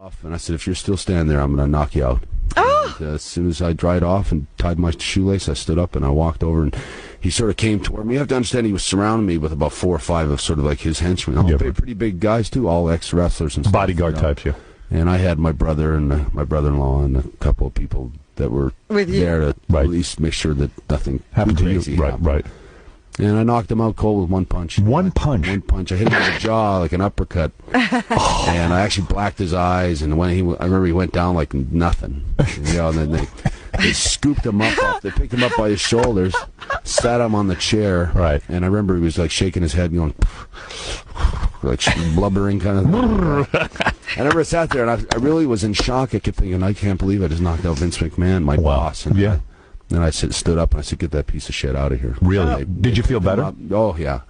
off, and I said, if you're still standing there, I'm going to knock you out. Oh! And, as soon as I dried off and tied my shoelace, I stood up and I walked over, and he sort of came toward me. You have to understand, he was surrounding me with about 4 or 5 of sort of like his henchmen. All pretty big guys, too, all ex-wrestlers and stuff. Bodyguard types, yeah. And I had my brother and my brother-in-law and a couple of people that were there to at least make sure that nothing happened to you. Right. And I knocked him out cold with one punch. One punch? One punch. I hit him in the jaw like an uppercut. And I actually blacked his eyes. And when I remember he went down like nothing. You know, and then they scooped him up. They picked him up by his shoulders, sat him on the chair. Right. And I remember he was like shaking his head and going, like blubbering kind of thing. I never sat there, and I really was in shock. I kept thinking, I can't believe I just knocked out Vince McMahon, my boss. And then I stood up and I said, get that piece of shit out of here. Really? Did you feel better? Oh, yeah.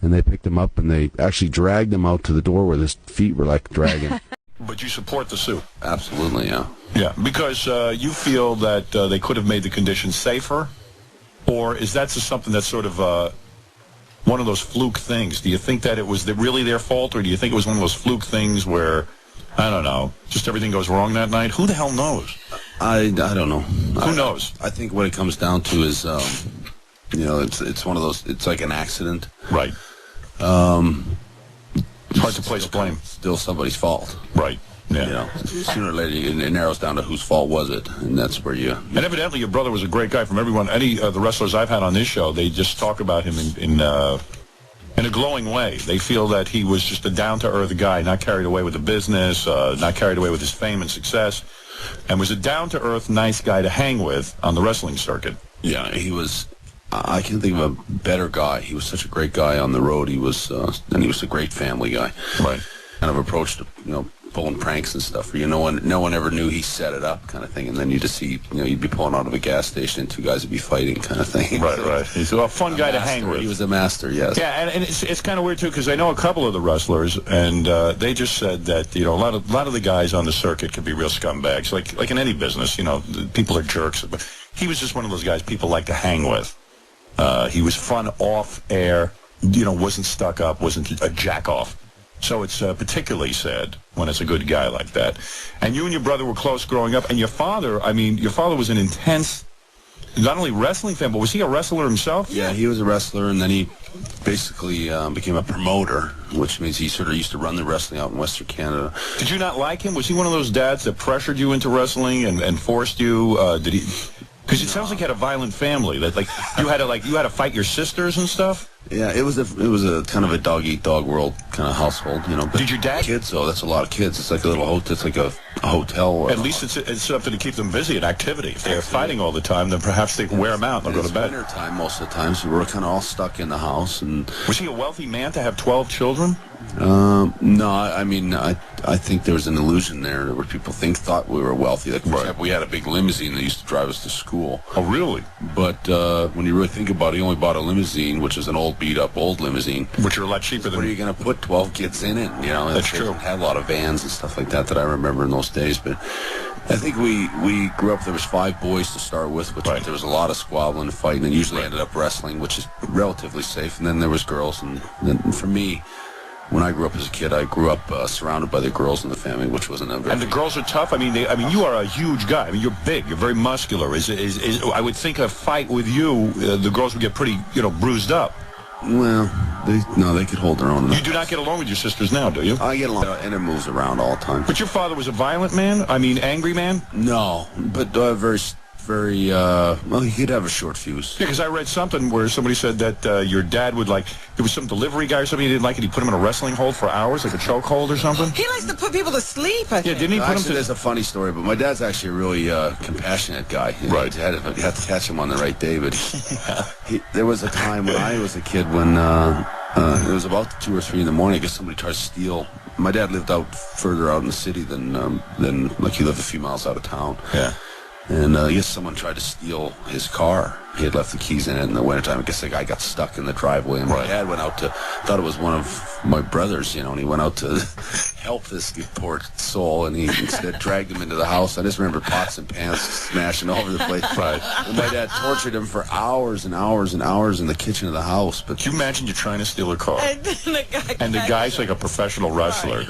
And they picked him up and they actually dragged him out to the door where his feet were like dragging. But you support the suit? Absolutely, yeah. Yeah, because you feel that they could have made the conditions safer? Or is that just something that's sort of one of those fluke things? Do you think that it was really their fault, or do you think it was one of those fluke things where, I don't know, just everything goes wrong that night? Who the hell knows? I don't know. Who knows? I think what it comes down to is, it's one of those, it's like an accident. Right. It's hard to place blame. Still somebody's fault. Right. Yeah. You know, sooner or later it narrows down to whose fault was it, and that's where you... And evidently your brother was a great guy. From everyone, any of the wrestlers I've had on this show, they just talk about him in a glowing way. They feel that he was just a down-to-earth guy, not carried away with the business, not carried away with his fame and success, and was a down-to-earth, nice guy to hang with on the wrestling circuit. Yeah, he was... I can't think of a better guy. He was such a great guy on the road. He was, and he was a great family guy. Right. Kind of approached, pulling pranks and stuff. No one ever knew he set it up, kind of thing. And then you just see, you'd be pulling out of a gas station and 2 guys would be fighting, kind of thing. Right. He's a fun guy to hang with. He was a master, yes. Yeah, and it's kind of weird too, because I know a couple of the wrestlers, and they just said that a lot of the guys on the circuit can be real scumbags, like in any business. People are jerks, but he was just one of those guys people like to hang with. He was fun off air, wasn't stuck up, wasn't a jack off. So it's particularly sad when it's a good guy like that. And you and your brother were close growing up, and your father was an intense, not only wrestling fan, but was he a wrestler himself? Yeah, he was a wrestler, and then he basically became a promoter, which means he sort of used to run the wrestling out in Western Canada. Did you not like him? Was he one of those dads that pressured you into wrestling and forced you? Did he? Because it sounds like you had a violent family. That you had to fight your sisters and stuff. Yeah, it was a kind of a dog-eat-dog world kind of household, But did your dad? Kids, though, that's a lot of kids. It's like a little hotel. It's like a hotel. At least it's something to keep them busy and activity. If they're fighting all the time, then perhaps they can wear them out and they'll go to bed. Winter time most of the time, so we were kind of all stuck in the house. And was he a wealthy man to have 12 children? No, I think there was an illusion there where people thought we were wealthy. Like, for example, we had a big limousine that used to drive us to school. Oh, really? But when you really think about it, he only bought a limousine, which is an old, beat-up, old limousine. Which are a lot cheaper than... Where are you going to put 12 kids in it? That's true. Had a lot of vans and stuff like that I remember in those days. But I think we grew up, there was 5 boys to start with, which there was a lot of squabbling and fighting, and usually ended up wrestling, which is relatively safe. And then there was girls, and then for me... When I grew up as a kid, I grew up surrounded by the girls in the family, which wasn't a very... And the girls are tough? I mean, you are a huge guy. I mean, you're big. You're very muscular. I would think a fight with you, the girls would get pretty, bruised up. Well, they could hold their own. You do not get along with your sisters now, do you? I get along, and it moves around all the time. But your father was a violent man? I mean, angry man? No, but very, well, he could have a short fuse. Yeah, because I read something where somebody said that your dad would, there was some delivery guy or something he didn't like, and he put him in a wrestling hold for hours, like a choke hold or something. He likes to put people to sleep, I think. Yeah, didn't he put him to... There's a funny story, but my dad's actually a really compassionate guy. Right. You had to catch him on the right day, but there was a time when I was a kid when it was about 2 or 3 in the morning, I guess somebody tried to steal... My dad lived further out in the city than he lived a few miles out of town. Yeah. And I guess someone tried to steal his car, He had left the keys in it in the wintertime. I guess the guy got stuck in the driveway, and my dad went out to, thought it was one of my brothers, and he went out to help this poor soul, and he instead dragged him into the house. I just remember pots and pans smashing all over the place. Right. And my dad tortured him for hours and hours and hours in the kitchen of the house. But can you imagine you're trying to steal a car, And the guy's like a professional wrestler,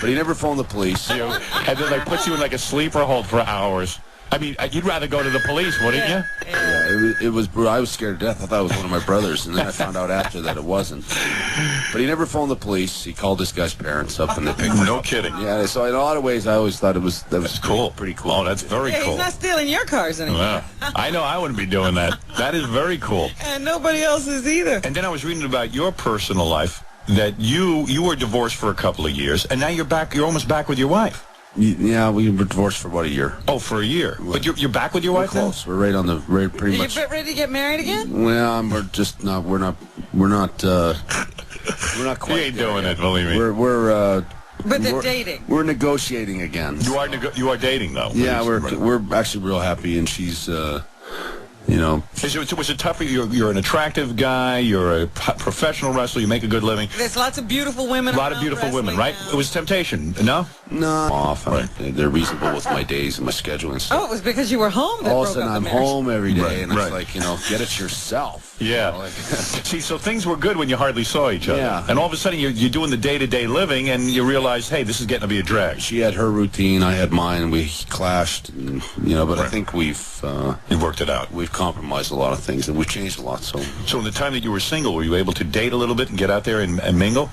but he never phoned the police. and then they put you in like a sleeper hold for hours. I mean, you'd rather go to the police, wouldn't you? Yeah, it was brutal. I was scared to death. I thought it was one of my brothers, and then I found out after that it wasn't. But he never phoned the police. He called this guy's parents up, and they picked him No up. kidding. Yeah, so in a lot of ways, I always thought that was Cool. pretty cool. Oh, that's very Yeah, cool. he's not stealing your cars anymore. Yeah. I know I wouldn't be doing that. That is very cool. And nobody else is either. And then I was reading about your personal life, that you were divorced for a couple of years, and now you're back. You're almost back with your wife. Yeah, we were divorced for about a year. Oh, for a year. But you're back with your We're wife now? close. We're right on the pretty Are much. you ready to get married again? Well, we're just not. We're not quite. You ain't there doing yet. it, believe me. But they're dating. We're negotiating again. You are dating though. Yeah, we're actually real happy, and she's Was it tough for you? You're an attractive guy. You're a professional wrestler. You make a good living. There's lots of beautiful women. A lot of beautiful women, right? It was temptation. No. No, off. They're reasonable with my days and my schedule and stuff. Oh, it was because you were home that All of a broke sudden, up I'm the marriage. home every day, Right, and it's right. like, get it yourself. Yeah. See, so things were good when you hardly saw each other. Yeah. And all of a sudden, you're doing the day-to-day living, and you realize, hey, this is getting to be a drag. She had her routine, I had mine, and we clashed, and, but I think You worked it out. we've compromised a lot of things, and we've changed a lot. So in the time that you were single, were you able to date a little bit and get out there and mingle?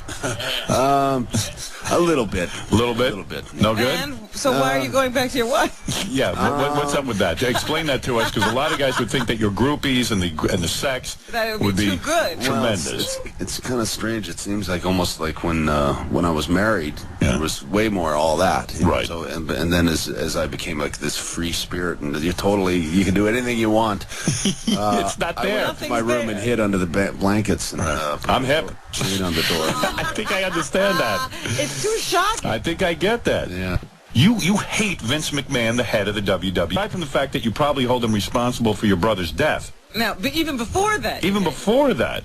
A little bit. A little bit? A little bit. No good? And so why are you going back to your wife? Yeah, what's up with that? Explain that to us, because a lot of guys would think that your groupies and the sex That it would be too good. tremendous. It's kind of strange. It seems like almost like when I was married, Yeah. there was way more all that. Right. So and then as I became like this free spirit, and you can do anything you want. It's not I there. went up to my room and hid under the blankets and I'm hip. chain on the door. I think I understand that. It's too shocking. I think I get that. Yeah. You hate Vince McMahon, the head of the WWE. Aside from the fact that you probably hold him responsible for your brother's death. Now, but even before that. Even before that,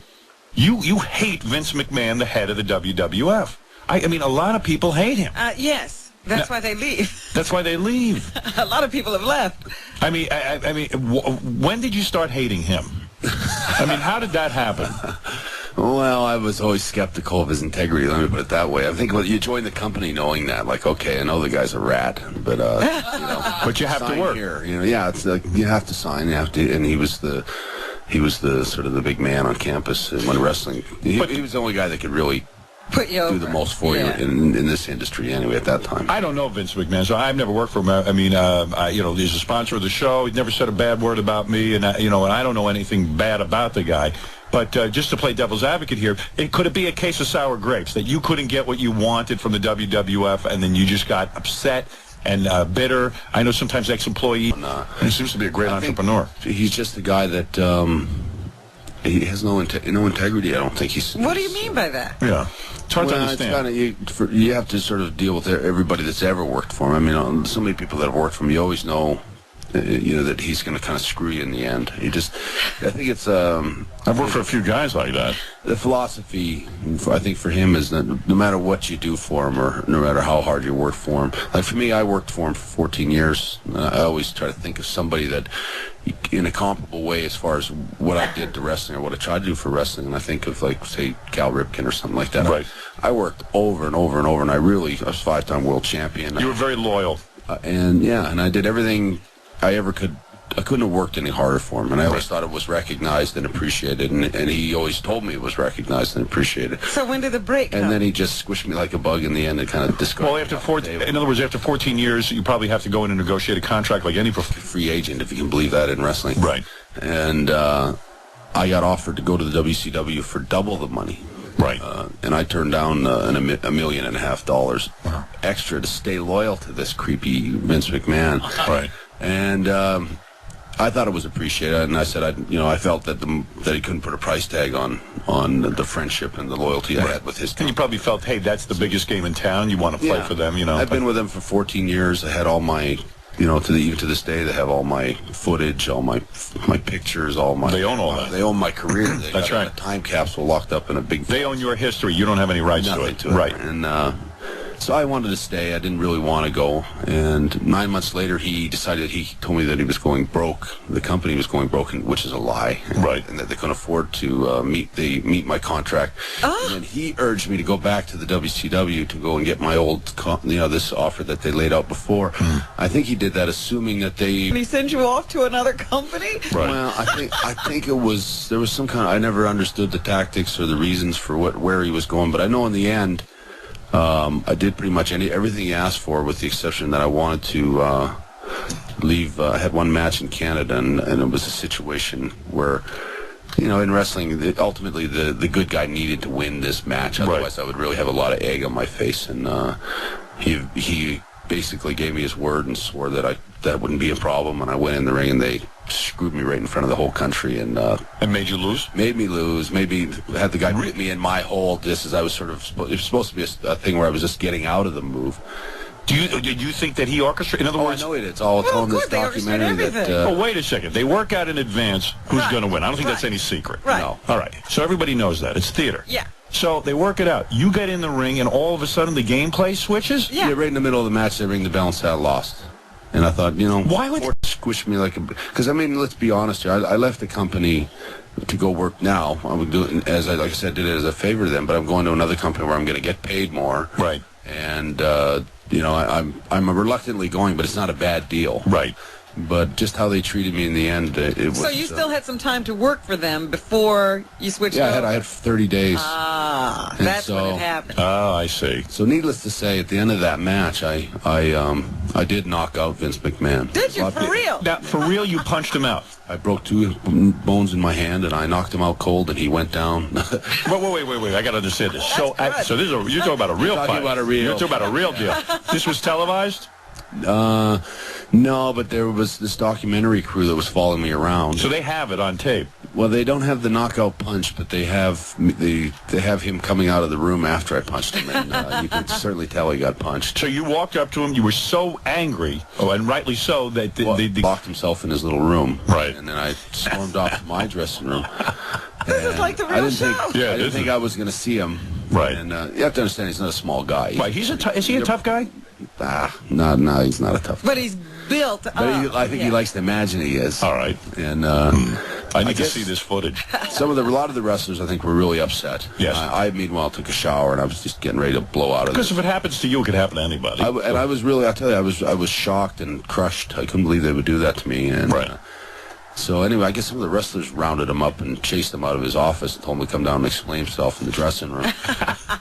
you hate Vince McMahon, the head of the WWF. I mean, a lot of people hate him. Yes, that's why they leave. That's why they leave. A lot of people have left. I mean, when did you start hating him? I mean, how did that happen? Well, I was always skeptical of his integrity. Let me put it that way. I think you join the company knowing that, like, okay, I know the guy's a rat, but But you have to sign work. here. Yeah, it's like you have to sign. You have to, and he was the sort of the big man on campus when wrestling. He was the only guy that could really Put you over. do the most for you in this industry anyway at that time. I don't know Vince McMahon, so I've never worked for him. I mean, he's a sponsor of the show. He's never said a bad word about me, and and I don't know anything bad about the guy. But just to play devil's advocate here, could it be a case of sour grapes, that you couldn't get what you wanted from the WWF, and then you just got upset and bitter? I know sometimes ex-employee. He seems to be a great entrepreneur. He's just a guy that he has no integrity. I don't think he's. What do you mean by that? Yeah. It's hard to understand. You have to sort of deal with everybody that's ever worked for him. I mean, so many people that have worked for him, you always know, that he's going to kind of screw you in the end. I think it's. I've worked for a few guys like that. The philosophy, I think, for him is that no matter what you do for him, or no matter how hard you work for him. Like for me, I worked for him for 14 years. I always try to think of somebody that, in a comparable way, as far as what I did to wrestling or what I tried to do for wrestling, and I think of, like, say, Cal Ripken or something like that. Right. I worked over and over and over, and I was 5-time world champion. You were very loyal. And I did everything I ever could. I couldn't have worked any harder for him, and I always thought it was recognized and appreciated, and he always told me it was recognized and appreciated. So when did the break come? And then he just squished me like a bug in the end and kind of discarded. Well, in other words, after 14 years, you probably have to go in and negotiate a contract like any free agent, if you can believe that, in wrestling. Right. And I got offered to go to the WCW for double the money. Right. And I turned down $1.5 million extra to stay loyal to this creepy Vince McMahon. Right. And I thought it was appreciated, and I said, I felt that he couldn't put a price tag on the friendship and the loyalty I had with his And team. you probably felt, hey, that's the biggest game in town. You want to play for them, I've been with them for 14 years. I had all my even to this day, they have all my footage, all my pictures, all my. They own all that. They own my career. They That's got right. A time capsule locked up in a big. They own your history. You don't have any rights Nothing to it. Right. And so I wanted to stay. I didn't really want to go. And 9 months later, he told me that he was going broke. The company was going broke, which is a lie. Right. And that they couldn't afford to meet my contract. Oh. And then he urged me to go back to the WCW to go and get my old, this offer that they laid out before. I think he did that assuming that they. Did he send you off to another company? Right. Well, I think there was some kind of, I never understood the tactics or the reasons for where he was going, but I know in the end, I did pretty much everything he asked for, with the exception that I wanted to leave. I had one match in Canada, and it was a situation where, in wrestling, ultimately the good guy needed to win this match. Otherwise, I would really have a lot of egg on my face. And he basically gave me his word and swore that that wouldn't be a problem. And I went in the ring, and they screwed me right in front of the whole country. And made you lose? Made me lose. Maybe had the guy put me in my hole just as I was it was supposed to be a thing where I was just getting out of the move. Did you think that he orchestrated? In other words, I know it. It's all in this documentary that. Oh, wait a second. They work out in advance who's going to win. I don't think that's any secret. Right. No. All right. So everybody knows that. It's theater. Yeah. So they work it out. You get in the ring, and all of a sudden the gameplay switches? Yeah. Right in the middle of the match, they ring the bell and say I lost. And I thought, why would Ford squish me like a... Because, let's be honest here. I left the company to go work now. I would do it, like I said, did it as a favor to them, but I'm going to another company where I'm going to get paid more. Right. And, I'm reluctantly going, but it's not a bad deal. Right. But just how they treated me in the end, it was... So you still had some time to work for them before you switched Yeah, over? I had 30 days. And that's when it happened. Oh, I see. So needless to say, at the end of that match, I did knock out Vince McMahon. Did you, for real? Now, for real, you punched him out? I broke 2 bones in my hand, and I knocked him out cold, and he went down. Wait. I got to understand this. So this is you're talking about a real fight. You're talking about a real deal. This was televised? No, but there was this documentary crew that was following me around. So they have it on tape. Well, they don't have the knockout punch, but they have him coming out of the room after I punched him, and you can certainly tell he got punched. So you walked up to him. You were so angry, and rightly so, that He locked himself in his little room. Right. And then I stormed off to my dressing room. This is like the real show. I didn't think I was going to see him. Right. And you have to understand, he's not a small guy. Right. Is he a tough guy? No, he's not a tough guy. But he's built up. But I think he likes to imagine he is. All right. And I need to see this footage. a lot of the wrestlers, I think, were really upset. Yes. I meanwhile took a shower, and I was just getting ready to blow out of Because this. if it happens to you, it could happen to anybody. I was really, I'll tell you, I was shocked and crushed. I couldn't believe they would do that to me. And, Right. So anyway, I guess some of the wrestlers rounded him up and chased him out of his office and told him to come down and explain himself in the dressing room.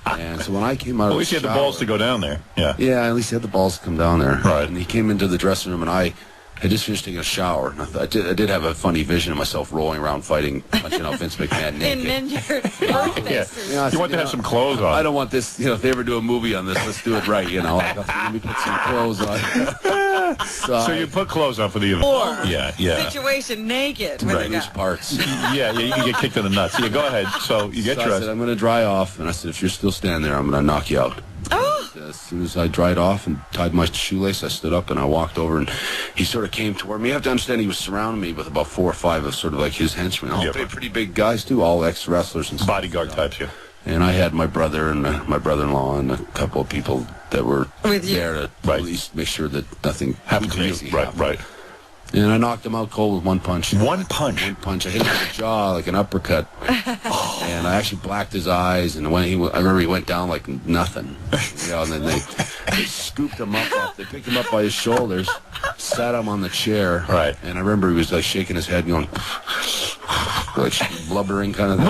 And so when I came out of the At least he had the balls to go down there. Yeah. Yeah, at least he had the balls to come down there. Right. And he came into the dressing room, and I had just finished taking a shower. And I did have a funny vision of myself rolling around punching out Vince McMahon naked. In your Yeah. You want to have some clothes on. I don't want this, if they ever do a movie on this, let's do it right, Let me put some clothes on. So you put clothes on for the event. Or Yeah. situation naked. With Right, a loose guy. parts. Yeah, you can get kicked in the nuts. Yeah, go ahead. So you get So I dressed. said, I'm going to dry off. And I said, if you're still standing there, I'm going to knock you out. Oh. As soon as I dried off and tied my shoelace, I stood up and I walked over, and he sort of came toward me. You have to understand, he was surrounding me with about 4 or 5 of sort of like his henchmen. All pretty big guys, too, all ex-wrestlers and stuff. Bodyguard types, yeah. And I had my brother and my brother-in-law and a couple of people that were With you. there to at least make sure that nothing Happened crazy to you. happened. Right. And I knocked him out cold with one punch. One punch. One punch. I hit him in the jaw like an uppercut. And I actually blacked his eyes. And when I remember he went down like nothing. And then they scooped him up. They picked him up by his shoulders, sat him on the chair. Right. And I remember he was like shaking his head, going like blubbering kind of thing.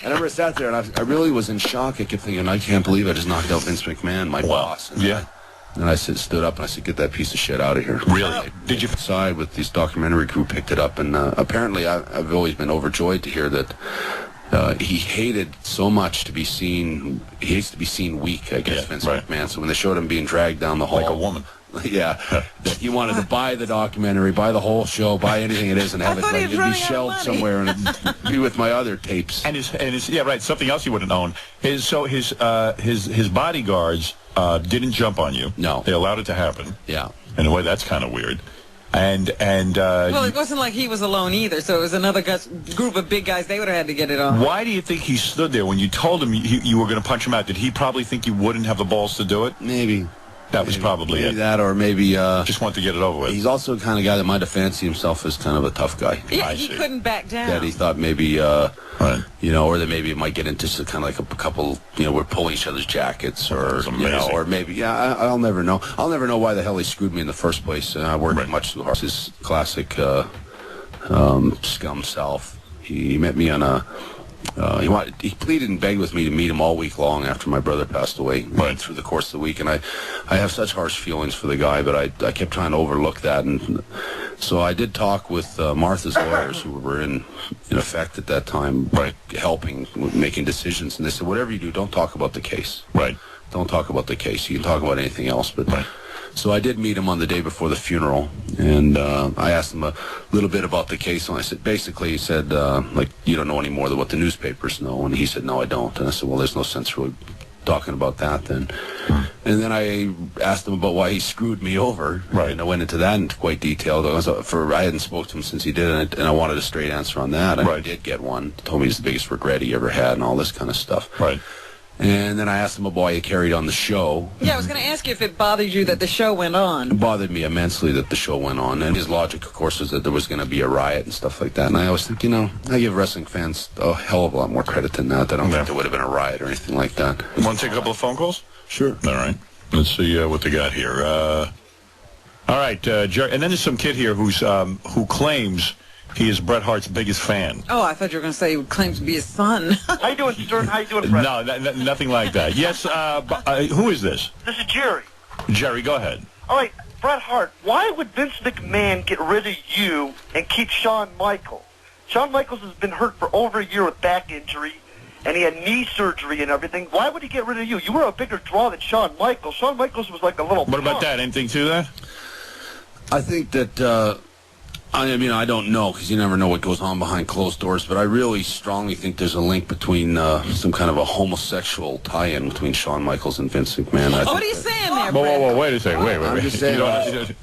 I remember I sat there, and I really was in shock. I kept thinking, I can't believe I just knocked out Vince McMahon, my boss. And and I stood up, and I said, get that piece of shit out of here. Really? Did you? Side with this documentary crew picked it up, and apparently I've always been overjoyed to hear that he hated so much to be seen. He hates to be seen weak, I guess, Vince McMahon. So when they showed him being dragged down the hall. Like a woman. Yeah, that he wanted to buy the documentary, buy the whole show, buy anything it is, and have it be shelved somewhere and be with my other tapes. And his something else you wouldn't own. His bodyguards didn't jump on you. No, they allowed it to happen. Yeah, In a way, that's kind of weird. And well, it wasn't like he was alone either, so it was another group of big guys. They would have had to get it on. why do you think he stood there when you told him you were going to punch him out? Did he probably think you wouldn't have the balls to do it? Maybe. That was probably maybe it. that, or maybe Just wanted to get it over with. he's also the kind of guy that might have fancied himself as kind of a tough guy. Yeah, I he see. couldn't back down. That he thought maybe, Right. you know, or that maybe it might get into kind of like a couple, you know, we're pulling each other's jackets, or That's you know, amazing. or maybe, yeah, I'll never know. I'll never know why the hell he screwed me in the first place. I worked much too hard. His classic scum self. He met me on a. He pleaded and begged with me to meet him all week long after my brother passed away. Right. Through the course of the week, and I have such harsh feelings for the guy, but I kept trying to overlook that, and so I did talk with Martha's lawyers, who were in effect at that time, Right. helping with making decisions, and they said, whatever you do, don't talk about the case. Right. Don't talk about the case. You can talk about anything else, but. Right. So I did meet him on the day before the funeral, and I asked him a little bit about the case. And I said, basically, he said, like, you don't know any more than what the newspapers know. And he said, no, I don't. And I said, well, there's no sense really talking about that then. And then I asked him about why he screwed me over. Right. And I went into that in quite detail. I hadn't spoken to him since he did it, and I wanted a straight answer on that. And Right. I did get one. He told me it's the biggest regret he ever had and all this kind of stuff. Right. And then I asked him about why he carried on the show. Yeah, I was going to ask you if it bothered you that the show went on. It bothered me immensely that the show went on, and his logic, of course, is that there was going to be a riot and stuff like that. And I always think, I give wrestling fans a hell of a lot more credit than that. I don't think there would have been a riot or anything like that. Want to take a couple of phone calls? Sure. All right. Let's see what they got here. All right, Jerry. And then there's some kid here who claims he is Bret Hart's biggest fan. Oh, I thought you were going to say he claims to be his son. How you doing, Stern? How you doing, Bret? No, nothing like that. Yes, who is this? This is Jerry. Jerry, go ahead. All right, Bret Hart, why would Vince McMahon get rid of you and keep Shawn Michaels? Shawn Michaels has been hurt for over a year with back injury, and he had knee surgery and everything. Why would he get rid of you? You were a bigger draw than Shawn Michaels. Shawn Michaels was like a little What about punk. that? Anything to that? I think that, I don't know, because you never know what goes on behind closed doors, but I really strongly think there's a link between some kind of a homosexual tie-in between Shawn Michaels and Vince McMahon. What are you saying there, Bret? Whoa, wait a second. Wait. I'm just saying,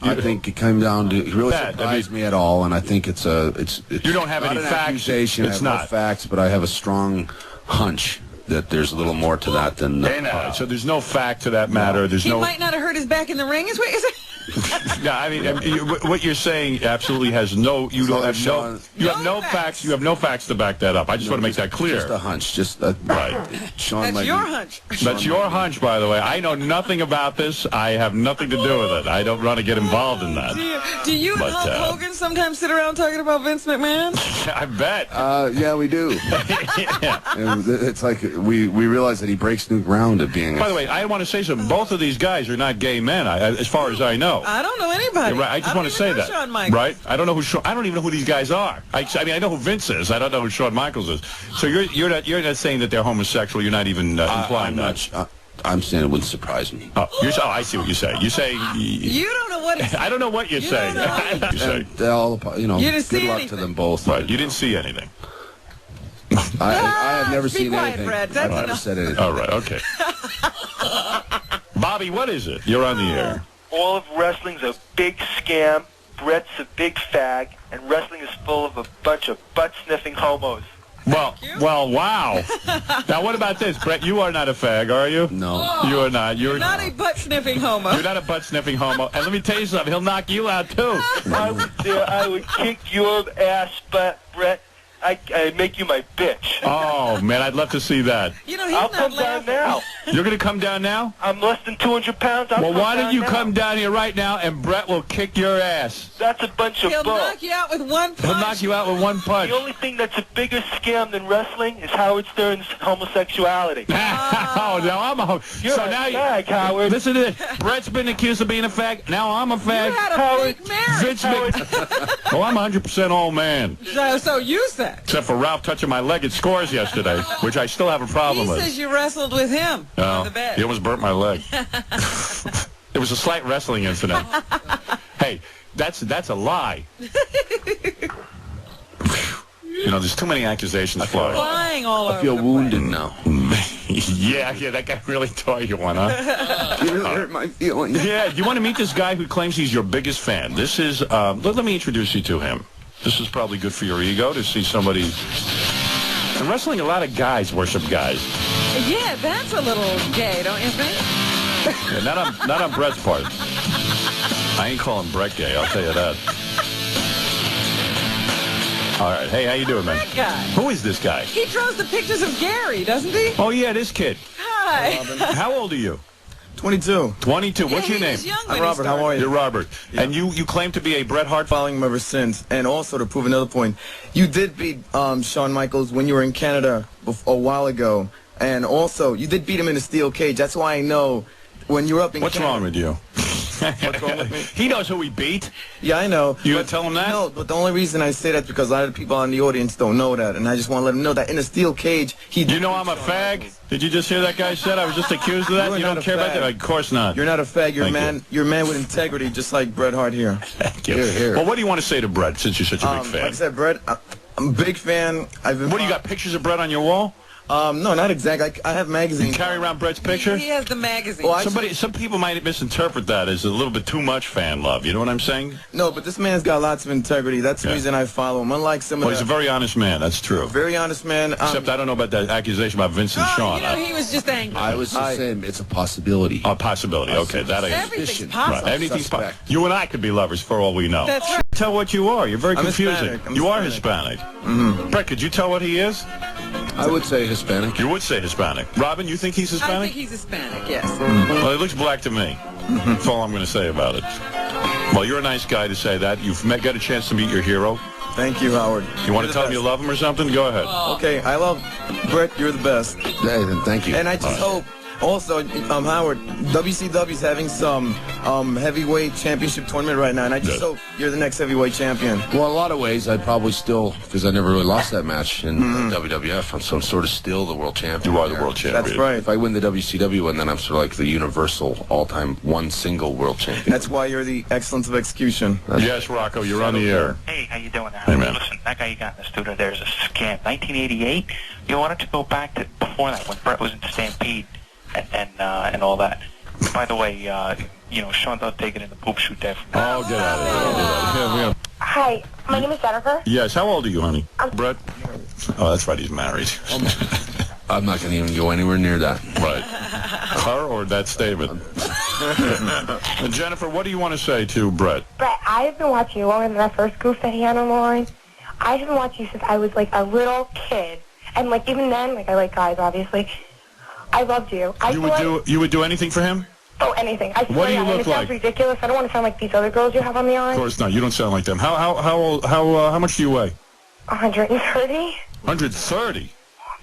I think it came down to, it really That, surprised me at all, and I think it's You don't have not any an facts. accusation. It's I have not. no facts, but I have a strong hunch that there's a little more to that than... So there's no fact to that matter. There's He no... might not have hurt his back in the ring, is what you're saying? Yeah, I mean, what you're saying absolutely has no... You don't have no... You have no facts. You have no facts to back that up. I just want to make that clear. Just a hunch. Right. Shawn That's your hunch. That's your hunch, by the way. I know nothing about this. I have nothing to do with it. I don't want to get involved in that. Do you and But, Hulk Hogan sometimes sit around talking about Vince McMahon? I bet. Yeah, we do. Yeah. And it's like we realize that he breaks new ground at being... By the way, I want to say something. Both of these guys are not gay men, as far as I know. I don't know anybody. Right, I just want to say that. Shawn Michaels. Right? I don't know I don't even know who these guys are. I mean, I know who Vince is. I don't know who Shawn Michaels is. So you're not saying that they're homosexual. You're not even implying that. I'm saying it wouldn't surprise me. Oh, I see what you say. You say You don't know what he's... I don't know what you're saying. don't You say. And they're all, You didn't good see luck anything. to them both. Right. You didn't see anything. I have never Be seen quiet, anything. Bret. I've That's never enough. said anything. All right. Okay. Bobby, what is it? You're on the air. All of wrestling's a big scam, Bret's a big fag, and wrestling is full of a bunch of butt-sniffing homos. Well, wow. Now, what about this, Bret? You are not a fag, are you? No. You are not. You're Not a butt-sniffing homo. You're not a butt-sniffing homo. And let me tell you something. He'll knock you out, too. I would kick your ass, Bret. I'd make you my bitch. Oh, man, I'd love to see that. You know, he's I'll not come down laughing. now. You're going to come down now? I'm less than 200 pounds. Well, why don't you come down here right now, and Bret will kick your ass. That's a bunch of He'll bull. knock you out with one punch. He'll knock you out with one punch. The only thing that's a bigger scam than wrestling is Howard Stern's homosexuality. Oh, now I'm a You're so a now fag, Howard. Listen to this. Brett's been accused of being a fag. Now I'm a You fag. had a Howard, fake marriage. Vince Oh, I'm 100% old man. So you said. Except for Ralph touching my leg at Scores yesterday, which I still have a problem He with. says you wrestled with him on the bed. He almost burnt my leg. It was a slight wrestling incident. Hey, that's a lie. You know, there's too many accusations flying. Flying all over I feel the wounded place. now. Yeah, that guy really tore you one, huh? You really hurt my feelings. Yeah, do you want to meet this guy who claims he's your biggest fan? This is, let me introduce you to him. This is probably good for your ego to see somebody. In wrestling, a lot of guys worship guys. Yeah, that's a little gay, don't you think? Yeah, not on Bret's part. I ain't calling Bret gay, I'll tell you that. All right, hey, how you doing, man? That guy. Who is this guy? He draws the pictures of Gary, doesn't he? Oh, yeah, this kid. Hi. How old are you? 22. 22. What's your name? I'm Robert. How are you? You're Robert. Yeah. And you claim to be a Bret Hart following him ever since. And also, to prove another point, you did beat Shawn Michaels when you were in Canada a while ago. And also, you did beat him in a steel cage. That's why I know when you were up in What's Canada. wrong with you? What's wrong with me? He knows who he beat. Yeah, I know. You gonna tell him that? No, but the only reason I say that is because a lot of people in the audience don't know that. And I just want to let them know that in a steel cage, he did. You know I'm a fag? Did you just hear that guy said I was just accused of that? You are You not don't a care about fag. that? Of course not. You're not a fag. You're a Thank man. You're a man with integrity, just like Bret Hart here. Thank you. Here. Well, what do you want to say to Bret, since you're such a big fan? Like I said, Bret, I'm a big fan. What do you got, pictures of Bret on your wall? No, not exactly. I have magazines. You carry around Bret's picture? He has the magazine. Well, Some people might misinterpret that as a little bit too much fan love. You know what I'm saying? No, but this man's got lots of integrity. That's the reason I follow him. Unlike some Well, of he's a the very honest man. That's true. very honest man. Except I don't know about that accusation about Vince and Oh, Shawn. you know, he was just angry. I was just saying it's a possibility. A possibility. Okay, that I Everything's suspicion. possible. Right. Anything's Suspect. You and I could be lovers for all we know. That's right. Tell what you are. You're very I'm confusing. Hispanic. I'm You are Hispanic. Hispanic. Brett, could you tell what he is? I would say Hispanic. You would say Hispanic. Robin, you think he's I Hispanic? think he's Hispanic, yes. Well, he looks black to me. That's all I'm going to say about it. Well, you're a nice guy to say that. You've got a chance to meet your hero. Thank you, Howard. You want to You're the tell him best. you love him or something? Go ahead. Okay, I love Bret. You're the best. Hey, then thank you. And I just hope, also, Howard, WCW's having some heavyweight championship tournament right now, and I just Good. hope you're the next heavyweight champion. Well, a lot of ways, I'd probably still, because I never really lost that match in WWF, so I'm sort of still the world champion. You are the there. world champion. That's right. If I win the WCW one, then I'm sort of like the universal, all-time, one single world champion. That's why you're the excellence of execution. Yes, Rocco, you're on the air. Hey, how you doing, Al? Hey, man. Listen, that guy you got in the studio there is a scam. 1988? You wanted to go back to before that when Bret was in Stampede and all that. By the way, Sean does take it in the poop shoot there. Oh, get out of here. Yeah. Hi, my name is Jennifer. Yes, how old are you, honey? Brett? Oh, that's right, he's married. I'm not going to even go anywhere near that. Right. Her or that statement? And Jennifer, what do you want to say to Brett? Bret, I've been watching you longer than that first goof that he had on the line. I have been watching you since I was like a little kid. And like even then, like I like guys obviously. I loved you. You would do anything for him? Oh, anything. I swear, What do you and look it sounds like? ridiculous. I don't want to sound like these other girls you have on the Of line. course not. You don't sound like them. How much do you weigh? 130? 130.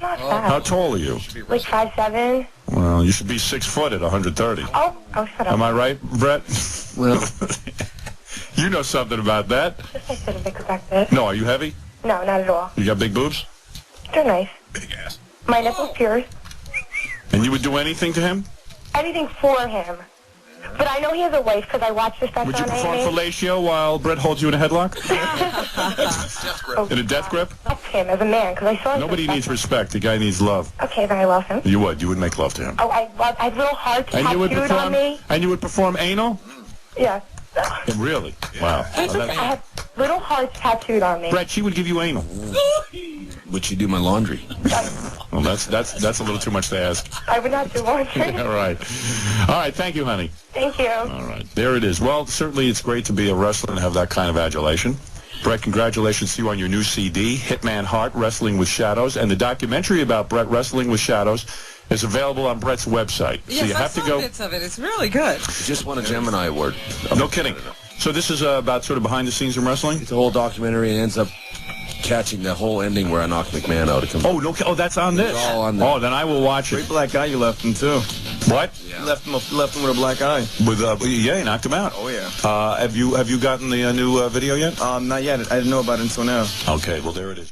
Not How bad. tall are you? Like 5'7". Well, you should be 6 foot at 130. Oh, shut up. Am I right, Brett? Well, You know something about that. I should have expected. No, are you heavy? No, not at all. You got big boobs? They're nice. Big ass. My nipples pierced. And you would do anything to him? Anything for him. But I know he has a wife because I watched this special Would you on perform AMA. fellatio while Brett holds you in a headlock? In a death grip? That's him as a man because I saw his Nobody needs special. respect. The guy needs love. Okay, then I love him. You would. You would make love to him. Oh, I have little hearts And you would tattooed on perform. me. And you would perform anal? Yeah. Really? Wow. I have little hearts tattooed on me. Brett, she would give you anal. would you do my laundry? Well, that's a little too much to ask. I would not do laundry. All right. All right. Thank you, honey. Thank you. All right. There it is. Well, certainly it's great to be a wrestler and have that kind of adulation. Brett, congratulations to you on your new CD, Hitman Hart, Wrestling with Shadows. And the documentary about Brett Wrestling with Shadows is available on Brett's website. Yes, so you I have to saw go. bits of it. It's really good. Just won a Gemini Award. No kidding. So this is about sort of behind the scenes in wrestling? It's a whole documentary and ends up catching the whole ending where I knocked McMahon out. It comes Oh, no. Oh, that's on this. It's all on there. Oh, then I will watch Great it. black eye you left him, too. What? You left him with a black eye. With yeah, you knocked him out. Oh, yeah. Have you gotten the new video yet? Not yet. I didn't know about it until now. Okay, well there it is.